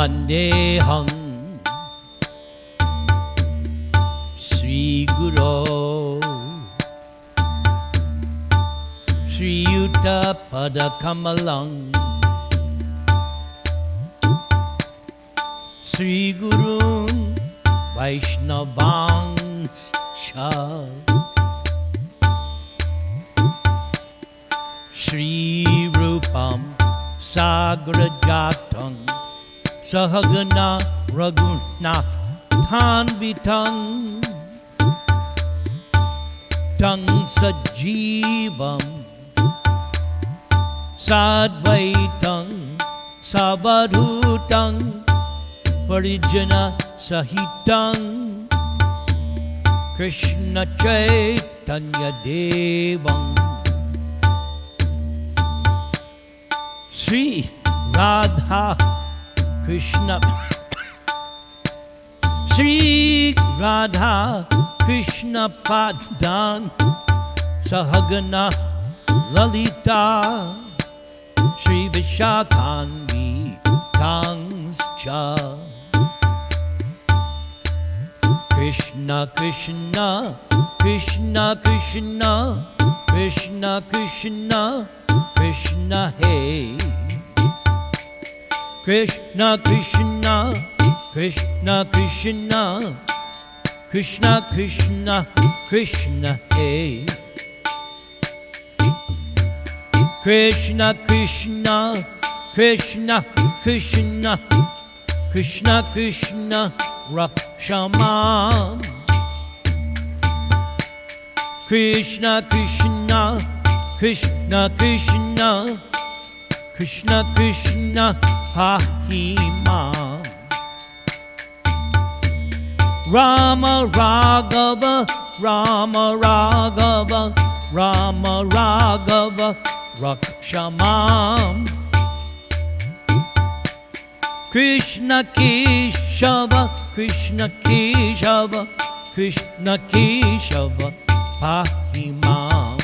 Vandeham Sri Guru Sri Yuta Padakamalang Sri Guru Vaishnavangscha Shri Rupam Sagrajatang Sahagana Raghunath Tanvitang Tang Sajivam Sadvaitang Sabadhutang Parijana Sahitang Krishna Chaitanya Devam Sri Radha Krishna Sri Radha Krishna Padan Sahagana Lalita Sri Vishakhanvi Tangscha Krishna Krishna Krishna Krishna Krishna Krishna Krishna Hey Krishna Krishna Krishna Krishna Krishna Krishna Krishna Hey Krishna Krishna Krishna Krishna Krishna Krishna Rakshaman Krishna Krishna Krishna Krishna Krishna Krishna Pahimam Rama Raghava Rama Raghava Rama Raghava Rakshamam Krishna Keshava Krishna Keshava Krishna Keshava Pahimam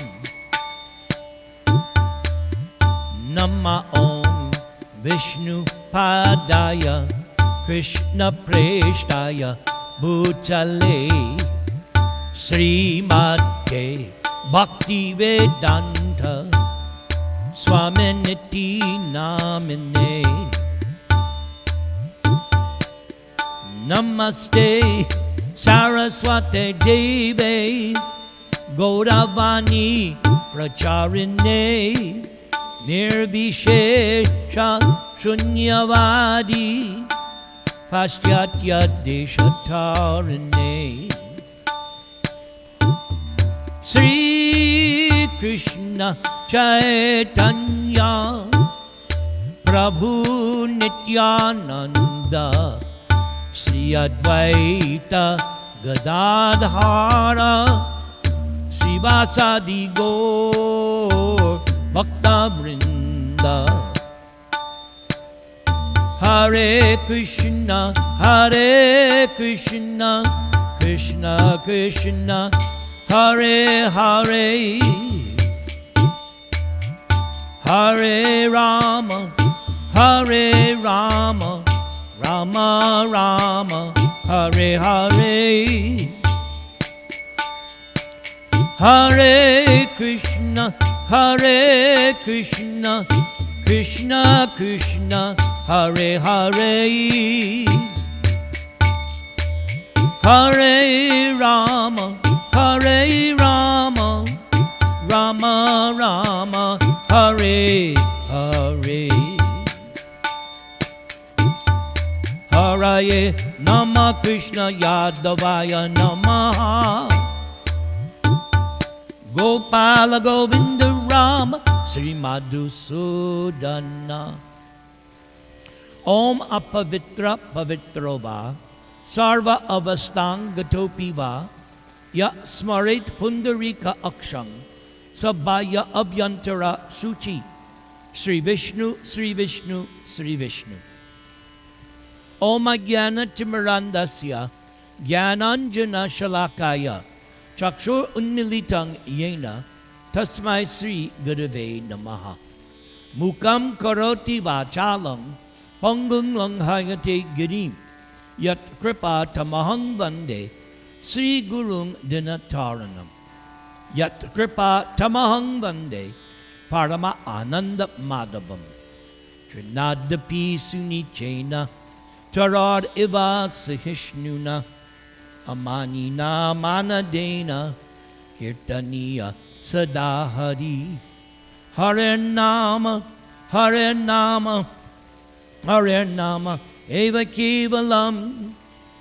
Nama Om Vishnu Padaya Krishna Preshtaya Bhutale Srimate Bhakti Vedanta Swaminiti Namine Namaste Saraswate Deve Gauravani Pracharine Nirvishesha Shunyavadi Paschatya Deshatarine Sri Krishna Chaitanya Prabhu Nityananda Sri Advaita Gadadhara Srivasadi Gaur Bhakta Vrinda Hare Krishna Krishna Krishna Hare Hare Hare Rama Rama Rama Hare Hare Hare Krishna Krishna Krishna Hare Hare Hare Rama Rama Rama Hare Hare Hare Nama Krishna Yadavaya Namaha Gopala Govinda Rama Sri Madhusudana Om Apavitra Pavitrova Sarva Avastang Gatopiva Ya Smarit Pundarika Akshang Sabaya Abhyantara Suchi Sri Vishnu Sri Vishnu Sri Vishnu Om Ajnana Timirandasya Jnananjana Shalakaya Chakshur Unmilitang Yena Tasmai Sri Gurave Namaha Mukam Karoti Vachalam Pangung langhayate girim yat kripa tamahang vande Sri Gurung Dinataranam. Yat kripa tamahang vande Parama Ananda Madhavam. Trinadapi Sunichena Tarad Iva Sahishnuna Amanina Manadena Kirtaniya Sadahari. Hare Nama, Hare Nama, Hare Nama, Eva Kevalam,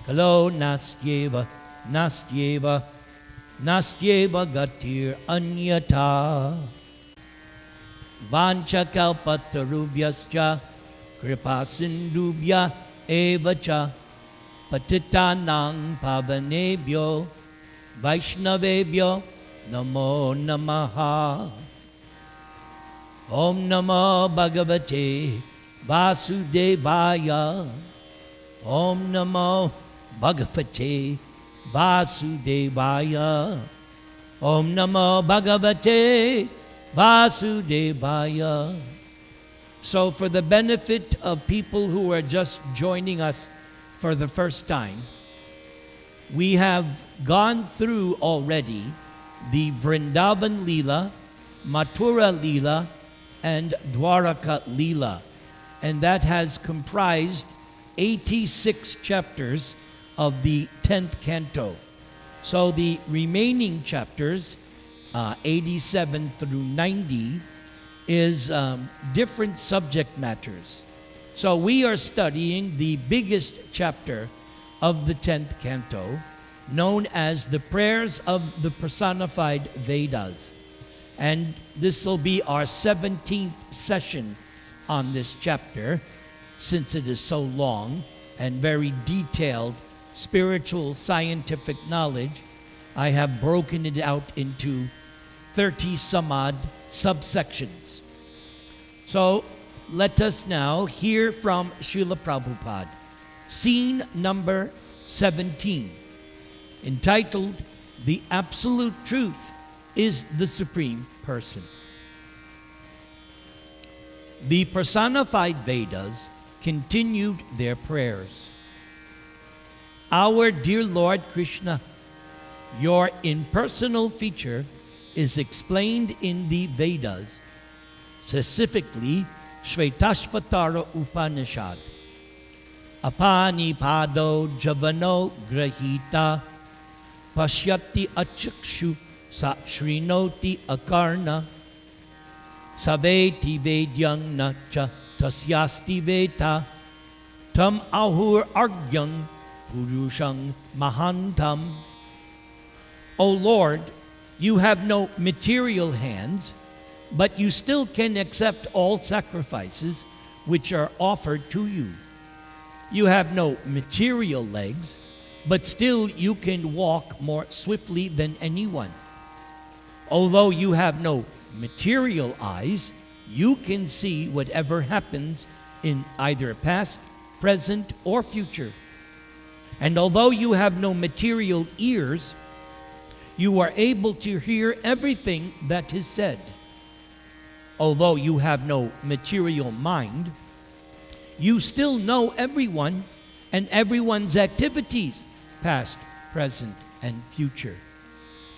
Kalo Nastyeva, Nastyeva, Nastyeva Gatir Anyata. Vancha kalpatarubhyascha, kripasindubhya evacha, patitanang pavanebhyo, vaishnavebhyo, namo namaha. Om Namo Bhagavate Vasudevaya. Om Namo Bhagavate Vasudevaya. Om Namo Bhagavate Vasudevaya. So for the benefit of people who are just joining us for the first time, we have gone through already the Vrindavan Leela, Mathura Leela, and Dwaraka Leela. And that has comprised 86 chapters of the 10th canto. So the remaining chapters, 87 through 90, is different subject matters. So we are studying the biggest chapter of the 10th canto, known as the Prayers of the Personified Vedas. And this will be our 17th session on this chapter, since it is so long and very detailed spiritual scientific knowledge. I have broken it out into 30 some odd subsections. So let us now hear from Srila Prabhupada, scene number 17, entitled The Absolute Truth is the Supreme Person. The personified Vedas continued their prayers. Our dear Lord Krishna, your impersonal feature is explained in the Vedas, specifically Shvetashvatara Upanishad. Apani pado javano grahita pashyati achakshu sa shrinoti akarna saveti vedyang nacha tasyasti veta tam ahur argyang purushang mahantam. O Lord, you have no material hands, but you still can accept all sacrifices which are offered to you. You have no material legs, but still you can walk more swiftly than anyone. Although you have no material eyes, you can see whatever happens in either past, present, or future. And although you have no material ears, you are able to hear everything that is said. Although you have no material mind, you still know everyone and everyone's activities, past, present, and future.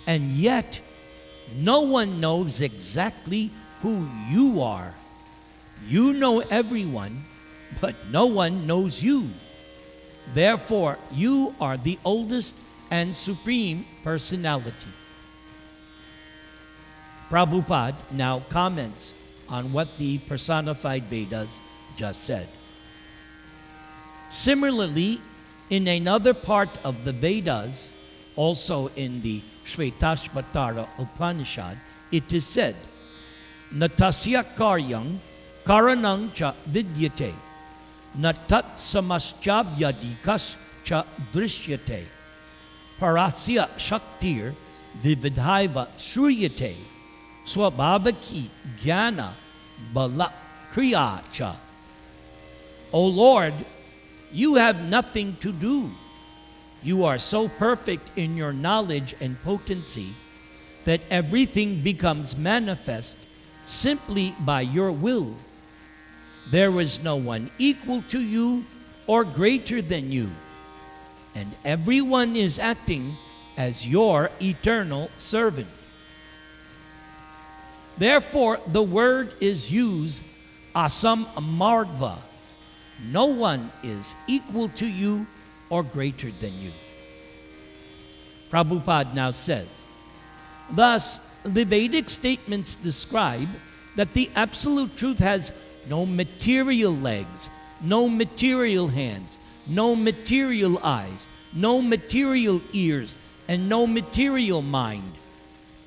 And yet, no one knows exactly who you are. You know everyone, but no one knows you. Therefore, you are the oldest and supreme personality. Prabhupada now comments on what the personified Vedas just said. Similarly, in another part of the Vedas, also in the Shvetashvatara Upanishad, it is said, Natasya karyang karanang cha vidyate, natat samaschabhyadikas cha drishyate, parasya shaktir vividhaiva shruyate, swabhavaki jnana bala kriya cha. O Lord, you have nothing to do. You are so perfect in your knowledge and potency that everything becomes manifest simply by your will. There is no one equal to you or greater than you, and everyone is acting as your eternal servant. Therefore, the word is used asam mardva. No one is equal to you or greater than you. Prabhupada now says, thus, the Vedic statements describe that the Absolute Truth has no material legs, no material hands, no material eyes, no material ears, and no material mind.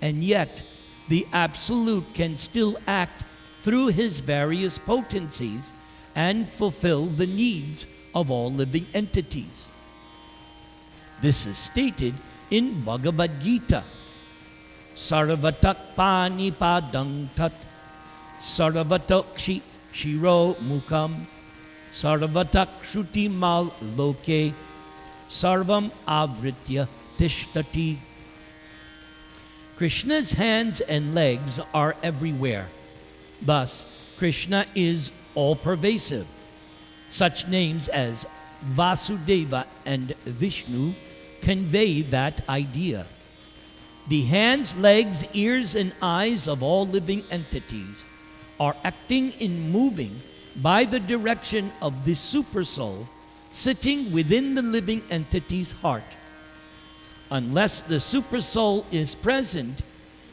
And yet, the Absolute can still act through his various potencies and fulfill the needs of all living entities. This is stated in Bhagavad Gita. Sarvatak pani padang tat, sarvatak shiro mukam, sarvatak shruti mal loke, sarvam avritya tishtati. Krishna's hands and legs are everywhere. Thus, Krishna is all-pervasive. Such names as Vasudeva and Vishnu convey that idea. The hands, legs, ears, and eyes of all living entities are acting and moving by the direction of the Supersoul sitting within the living entity's heart. Unless the Supersoul is present,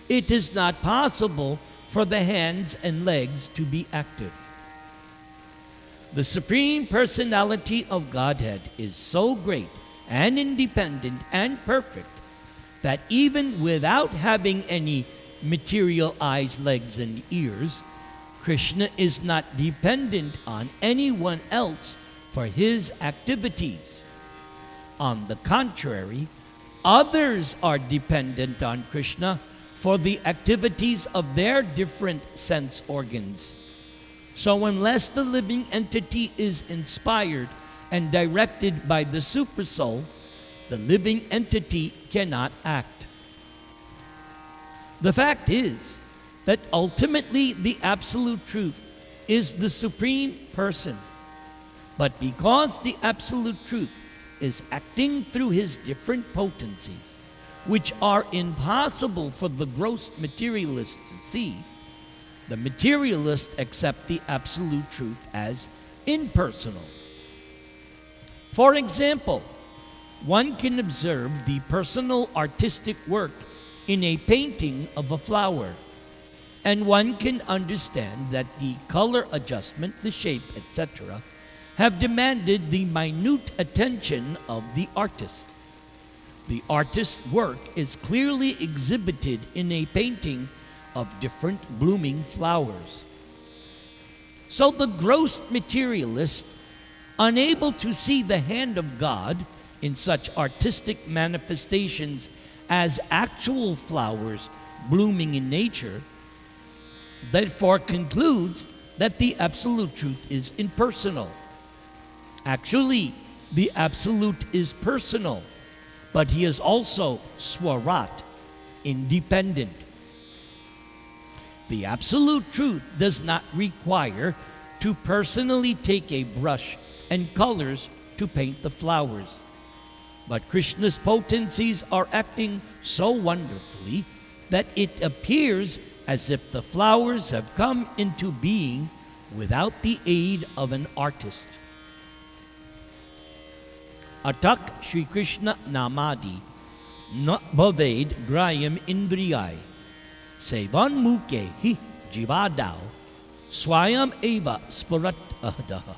it is not possible for the hands and legs to be active. The Supreme Personality of Godhead is so great and independent and perfect that even without having any material eyes, legs, and ears, Krishna is not dependent on anyone else for his activities. On the contrary, others are dependent on Krishna for the activities of their different sense organs. So unless the living entity is inspired and directed by the Supersoul, the living entity cannot act. The fact is that ultimately the Absolute Truth is the Supreme Person. But because the Absolute Truth is acting through his different potencies, which are impossible for the gross materialist to see, the materialists accept the Absolute Truth as impersonal. For example, one can observe the personal artistic work in a painting of a flower, and one can understand that the color adjustment, the shape, etc., have demanded the minute attention of the artist. The artist's work is clearly exhibited in a painting of different blooming flowers. So the gross materialist, unable to see the hand of God in such artistic manifestations as actual flowers blooming in nature, therefore concludes that the Absolute Truth is impersonal. Actually, the Absolute is personal, but he is also Swarat, independent. The Absolute Truth does not require to personally take a brush and colors to paint the flowers. But Krishna's potencies are acting so wonderfully that it appears as if the flowers have come into being without the aid of an artist. Atak Shri Krishna Namadi na bhaved grayam indriyai sevan muke hi jivadao swayam eva sparat ahdaha.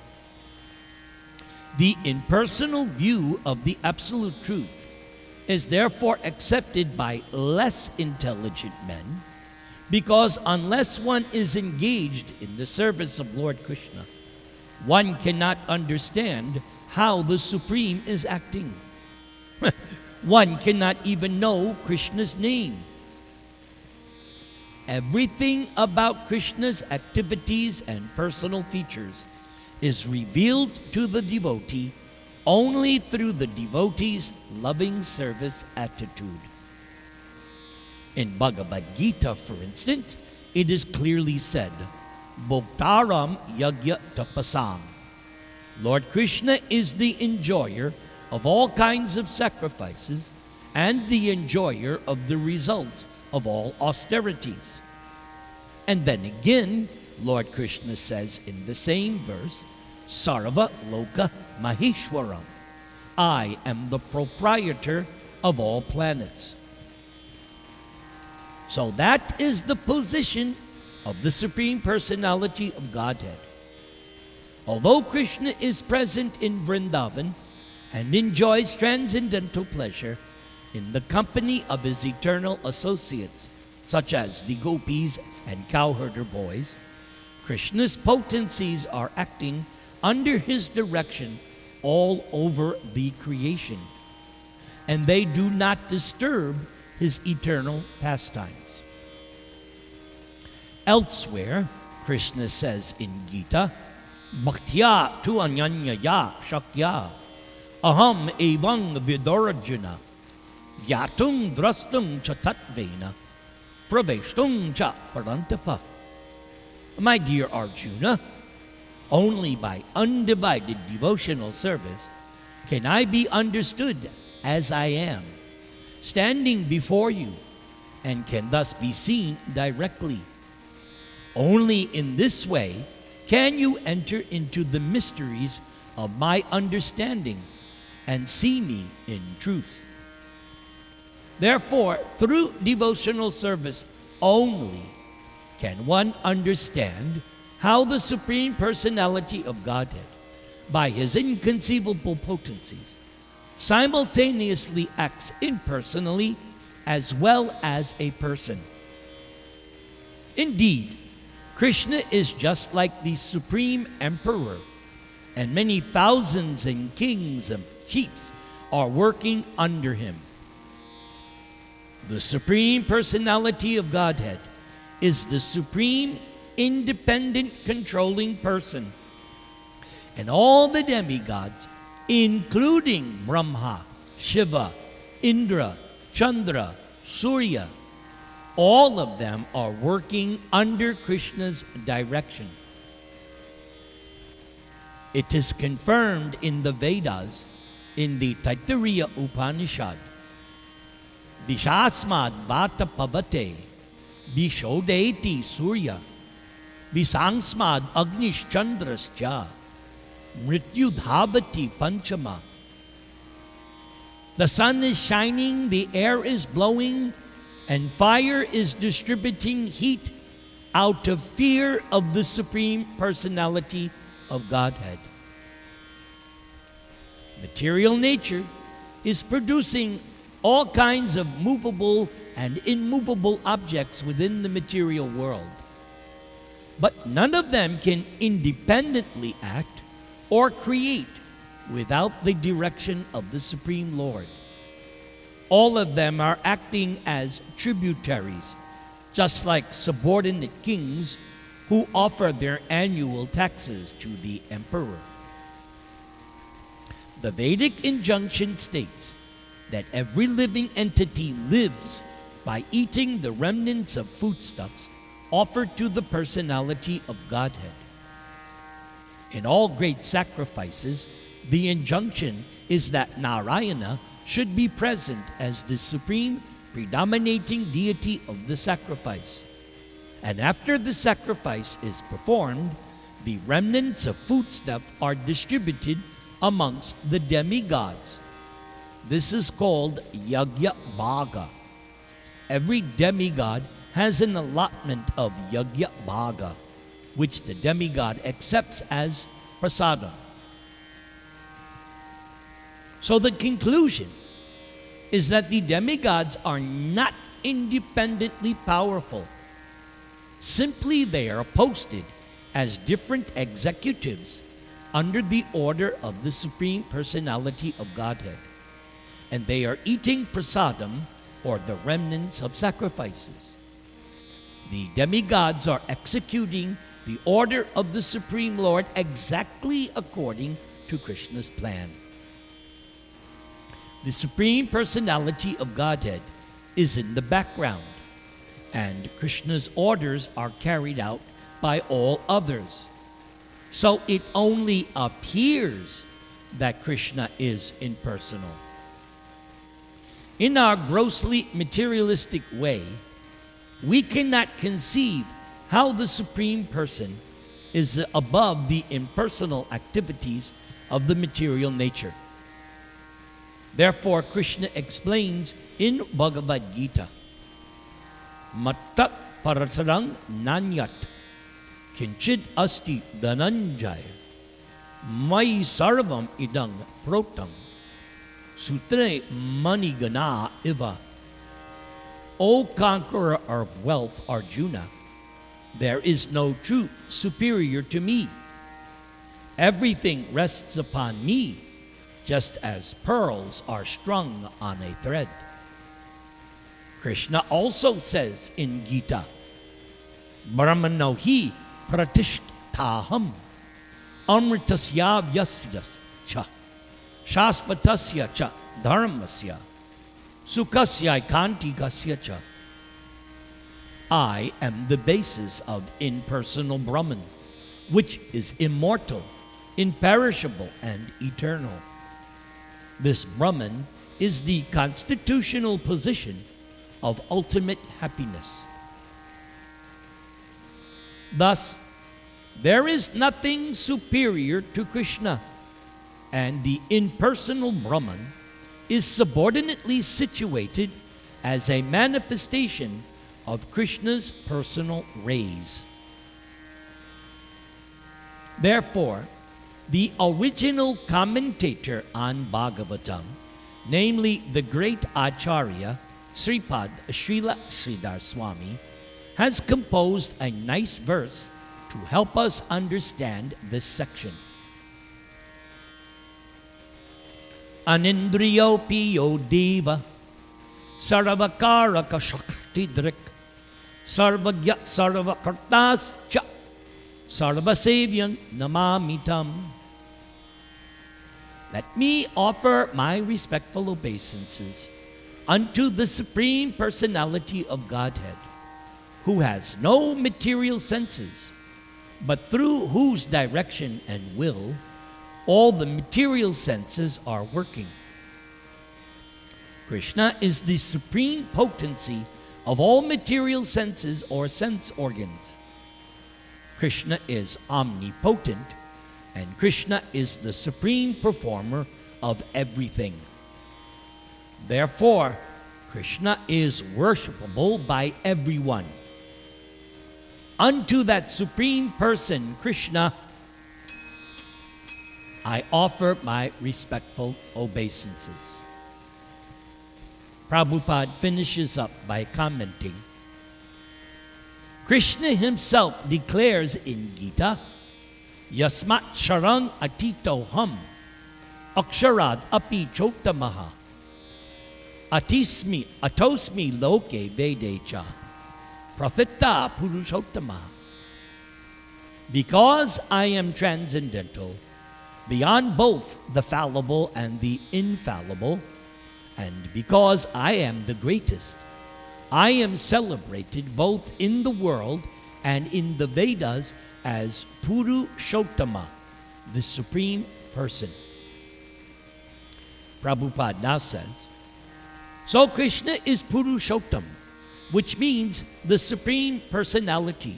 The impersonal view of the Absolute Truth is therefore accepted by less intelligent men, because unless one is engaged in the service of Lord Krishna, one cannot understand how the Supreme is acting. One cannot even know Krishna's name. Everything about Krishna's activities and personal features is revealed to the devotee only through the devotee's loving service attitude. In Bhagavad Gita, for instance, it is clearly said, Bhoktaram Yagya Tapasam. Lord Krishna is the enjoyer of all kinds of sacrifices and the enjoyer of the results of all austerities. And then again, Lord Krishna says in the same verse, Sarva Loka Maheshwaram. I am the proprietor of all planets. So that is the position of the Supreme Personality of Godhead. Although Krishna is present in Vrindavan and enjoys transcendental pleasure in the company of his eternal associates, such as the gopis and cowherder boys, Krishna's potencies are acting under his direction all over the creation, and they do not disturb his eternal pastimes. Elsewhere, Krishna says in Gita, Bhaktya tu anyanyaya shakya aham evang vidorajuna yatung drastung cha tatvena praveshtung cha parantapa. My dear Arjuna, only by undivided devotional service can I be understood as I am, standing before you, and can thus be seen directly. Only in this way can you enter into the mysteries of my understanding and see me in truth. Therefore, through devotional service only can one understand how the Supreme Personality of Godhead, by his inconceivable potencies, simultaneously acts impersonally as well as a person. Indeed, Krishna is just like the Supreme Emperor, and many thousands and kings and chiefs are working under him. The Supreme Personality of Godhead is the supreme, independent, controlling person. And all the demigods, including Brahma, Shiva, Indra, Chandra, Surya, all of them are working under Krishna's direction. It is confirmed in the Vedas, in the Taittiriya Upanishad, Vishasmad Vata Pavate, Vishodeti Surya, Visangsmad Agnish Chandrascha, Mrityudhavati Panchama. The sun is shining, the air is blowing, and fire is distributing heat out of fear of the Supreme Personality of Godhead. Material nature is producing all kinds of movable and immovable objects within the material world. But none of them can independently act or create without the direction of the Supreme Lord. All of them are acting as tributaries, just like subordinate kings who offer their annual taxes to the emperor. The Vedic injunction states that every living entity lives by eating the remnants of foodstuffs offered to the personality of Godhead. In all great sacrifices, the injunction is that Narayana should be present as the supreme predominating deity of the sacrifice. And after the sacrifice is performed, the remnants of foodstuff are distributed amongst the demigods. This is called Yagya Bhaga. Every demigod has an allotment of Yagya Bhaga, which the demigod accepts as prasada. So the conclusion is that the demigods are not independently powerful. Simply they are posted as different executives under the order of the Supreme Personality of Godhead. And they are eating prasadam, or the remnants of sacrifices. The demigods are executing the order of the Supreme Lord exactly according to Krishna's plan. The Supreme Personality of Godhead is in the background, and Krishna's orders are carried out by all others. So it only appears that Krishna is impersonal. In our grossly materialistic way, we cannot conceive how the Supreme Person is above the impersonal activities of the material nature. Therefore, Krishna explains in Bhagavad Gita, Mattat paratarang nanyat kinchid asti dhananjaya mai sarvam idang protang sutre manigana iva. O conqueror of wealth, Arjuna, there is no truth superior to me. Everything rests upon me, just as pearls are strung on a thread. Krishna also says in Gita, Brahmano hi pratishtaham amritasya vyasyas cha shasvatasya cha dharmasya sukasya kantikasya cha. I am the basis of impersonal Brahman, which is immortal, imperishable, and eternal. This Brahman is the constitutional position of ultimate happiness. Thus, there is nothing superior to Krishna, and the impersonal Brahman is subordinately situated as a manifestation of Krishna's personal rays. Therefore, the original commentator on Bhagavatam, namely the great Acharya, Sripad Srila Sridhar Swami, has composed a nice verse to help us understand this section. Anindriyopi yo deva sarvakaraka shakti drik sarvagya sarvakartas cha sarvasevyan namamitam. Let me offer my respectful obeisances unto the Supreme Personality of Godhead, who has no material senses, but through whose direction and will all the material senses are working. Krishna is the supreme potency of all material senses or sense organs. Krishna is omnipotent, and Krishna is the supreme performer of everything. Therefore, Krishna is worshipable by everyone. Unto that Supreme Person, Krishna, I offer my respectful obeisances. Prabhupada finishes up by commenting, Krishna himself declares in Gita, Yasmat Sharang Atitoham Aksharad Api Chotamaha Atosmi Loke Vedecha Prafita Purushottama. Because I am transcendental, beyond both the fallible and the infallible, and because I am the greatest, I am celebrated both in the world and in the Vedas as Purushottama, the Supreme Person. Prabhupada now says, so Krishna is Purushottam, which means the Supreme Personality.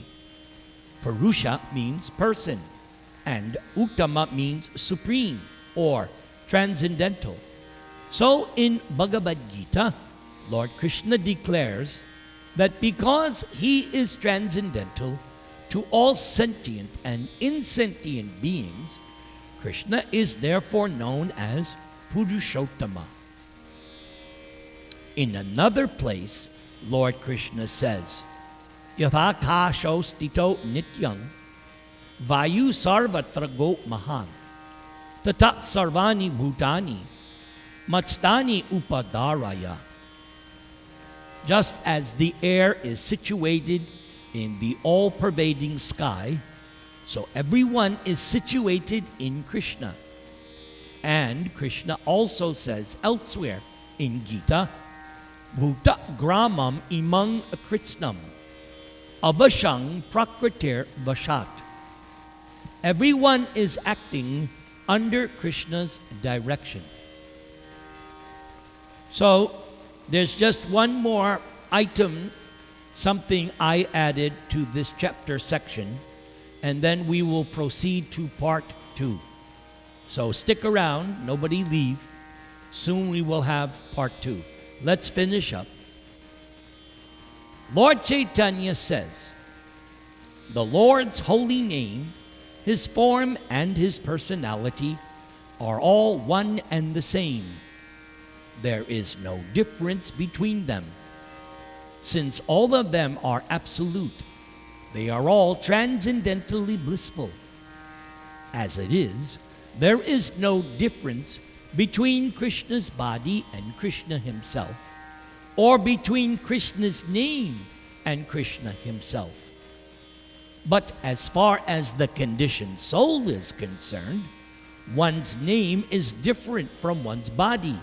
Purusha means person, and Uttama means supreme or transcendental. So in Bhagavad Gita, Lord Krishna declares that because he is transcendental to all sentient and insentient beings, Krishna is therefore known as Purushottama. In another place, Lord Krishna says, Yathakasho stito nityang vayu sarvatra go mahan tata sarvani bhutani matstani upadaraya. Just as the air is situated in the all-pervading sky, so everyone is situated in Krishna. And Krishna also says elsewhere in Gita, Bhuta Gramam Imang Kritsnam Avashang prakriter vashat. Everyone is acting under Krishna's direction. So, there's just one more item, something I added to this chapter section, and then we will proceed to part 2. So stick around, nobody leave. Soon we will have part 2. Let's finish up. Lord Chaitanya says, the Lord's holy name, His form and His personality are all one and the same. There is no difference between them. Since all of them are absolute, they are all transcendentally blissful. As it is, there is no difference between Krishna's body and Krishna himself, or between Krishna's name and Krishna himself. But as far as the conditioned soul is concerned, one's name is different from one's body,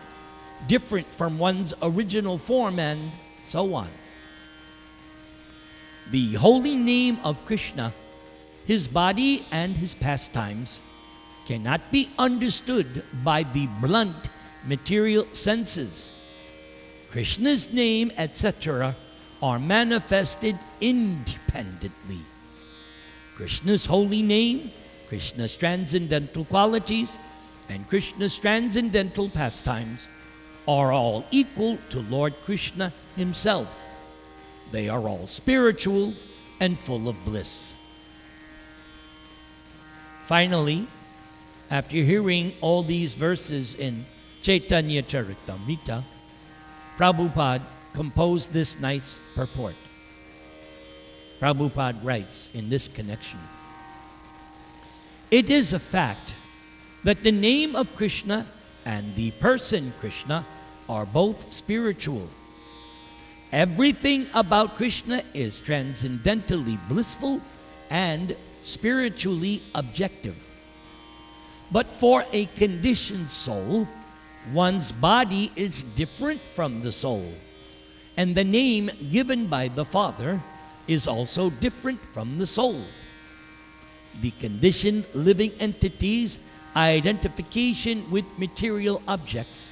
different from one's original form, and so on. The holy name of Krishna, His body and His pastimes, cannot be understood by the blunt material senses. Krishna's name, etc., are manifested independently. Krishna's holy name, Krishna's transcendental qualities, and Krishna's transcendental pastimes are all equal to Lord Krishna himself. They are all spiritual and full of bliss. Finally, after hearing all these verses in Chaitanya Charitamrita, Prabhupada composed this nice purport. Prabhupada writes in this connection, it is a fact that the name of Krishna and the person Krishna are both spiritual. Everything about Krishna is transcendentally blissful and spiritually objective. But for a conditioned soul, one's body is different from the soul, and the name given by the Father is also different from the soul. The conditioned living entity's identification with material objects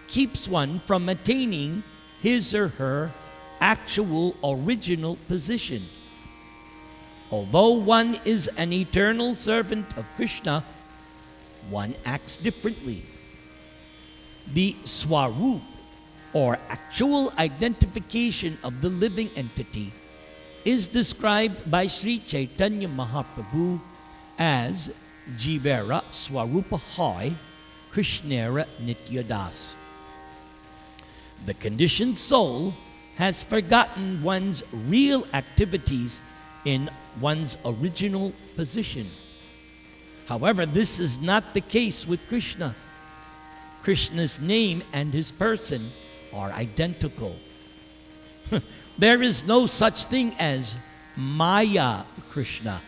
keeps one from attaining his or her actual original position. Although one is an eternal servant of Krishna, one acts differently. The swarup, or actual identification of the living entity, is described by Sri Chaitanya Mahaprabhu as Jivera Swarupa Hoy Krishnera Nityadas. The conditioned soul has forgotten one's real activities in one's original position. However, this is not the case with Krishna. Krishna's name and his person are identical. There is no such thing as Maya Krishna,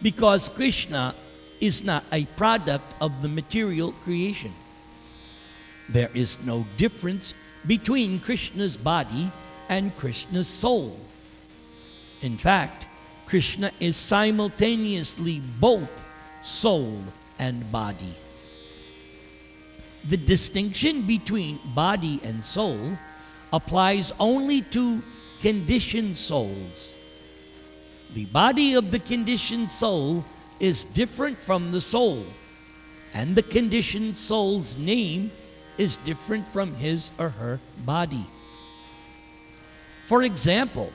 because Krishna is not a product of the material creation. There is no difference between Krishna's body and Krishna's soul. In fact, Krishna is simultaneously both soul and body. The distinction between body and soul applies only to conditioned souls. The body of the conditioned soul is different from the soul, and the conditioned soul's name is different from his or her body. For example,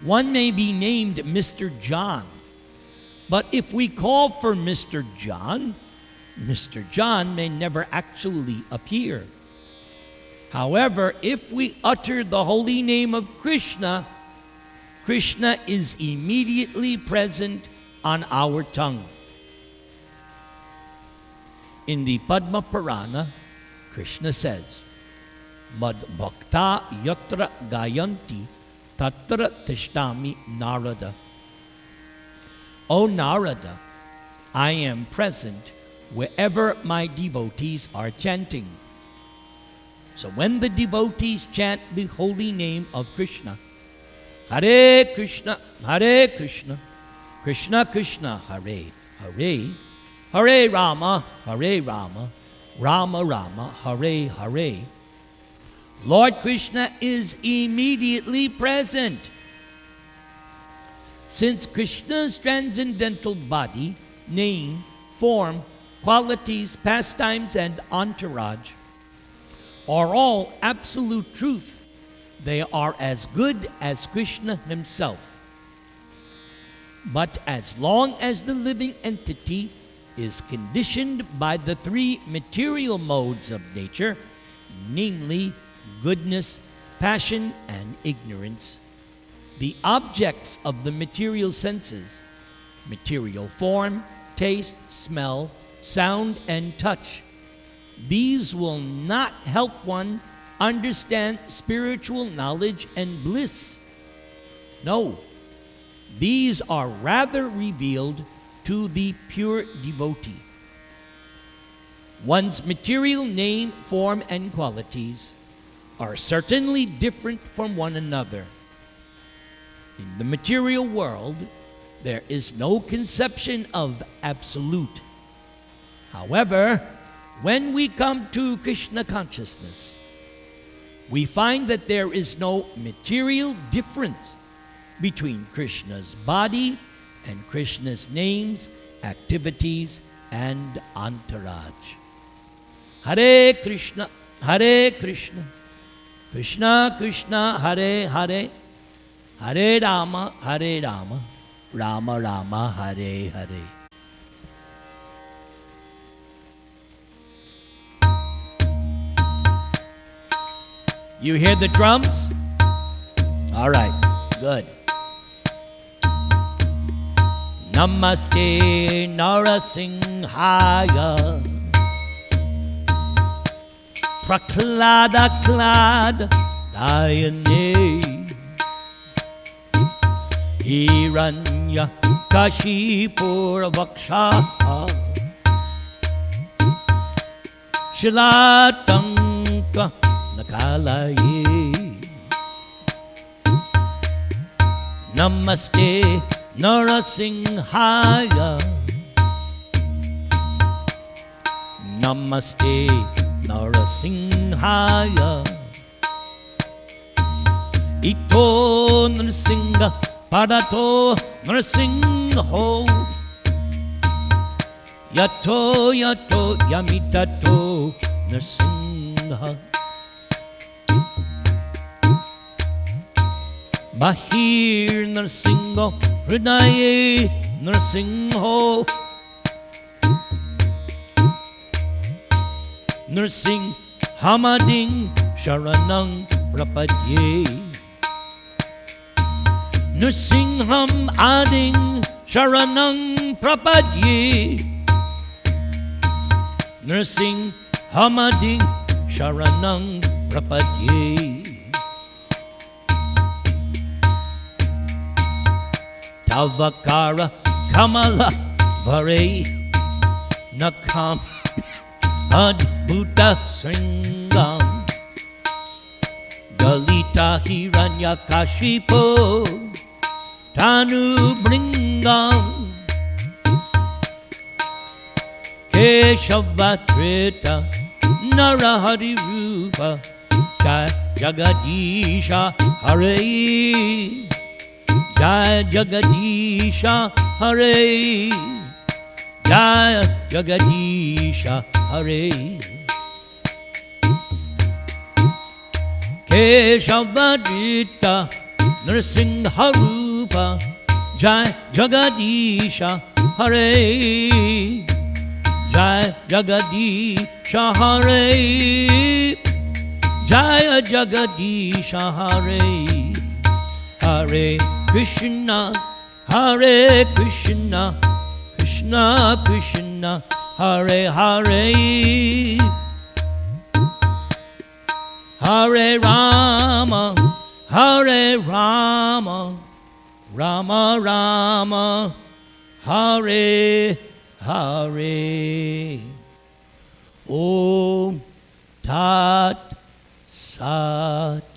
one may be named Mr. John, but if we call for Mr. John may never actually appear. However, if we utter the holy name of Krishna, Krishna is immediately present on our tongue. In the Padma Purana, Krishna says, Mad Bhakta Yatra Gayanti Tatra Tishtami Narada. O Narada, I am present wherever my devotees are chanting. So when the devotees chant the holy name of Krishna, Hare Krishna, Krishna Krishna, Hare Hare, Hare Rama, Rama Rama, Hare Hare. Lord Krishna is immediately present. Since Krishna's transcendental body, name, form, qualities, pastimes, and entourage are all absolute truth, they are as good as Krishna himself. But as long as the living entity is conditioned by the three material modes of nature, namely goodness, passion, and ignorance, the objects of the material senses, material form, taste, smell, sound, and touch, these will not help one understand spiritual knowledge and bliss. No, these are rather revealed to the pure devotee. One's material name, form, and qualities are certainly different from one another. In the material world, there is no conception of absolute. However, when we come to Krishna consciousness, we find that there is no material difference between Krishna's body and Krishna's names, activities, and entourage. Hare Krishna, Krishna Krishna, Hare Hare, Hare Rama, Rama Rama, Hare Hare. You hear the drums? All right, good. Namaste Narasimhaya, Prahlada Klada Dayane, Hiranya Kashipura Vaksha, Shilatanka Nakalaye. Namaste Narasimhaya, Namaste Narasimhaya, Ito Narasimha Padato Narasimho, Yato Yato Yamitato Narasimha, Bahir Narasimho, Hridaye Narasimho, Narsing Hamading Sharanang Prapadye, Narsingham Ading Sharanang Prapadye, Narsing Hamading Sharanang Prapadye. Tavakara Kamala Vare Nakam Adbhuta Sringam Dalita Hiranya Kashipo Tanu Bringam Keshavatrita Narahari Rupa Jagadisha Hare, Jai Jagadisha Hare, Jai Jagadisha Hare. Keshavadita Nrsimha Rupa, Jai Jagadisha Hare, Jai Jagadisha Hare, Jai Jagadisha Hare. Hare Krishna, Hare Krishna, Krishna Krishna, Hare Hare, Hare Rama, Hare Rama, Rama Rama, Hare Hare. Om Tat Sat.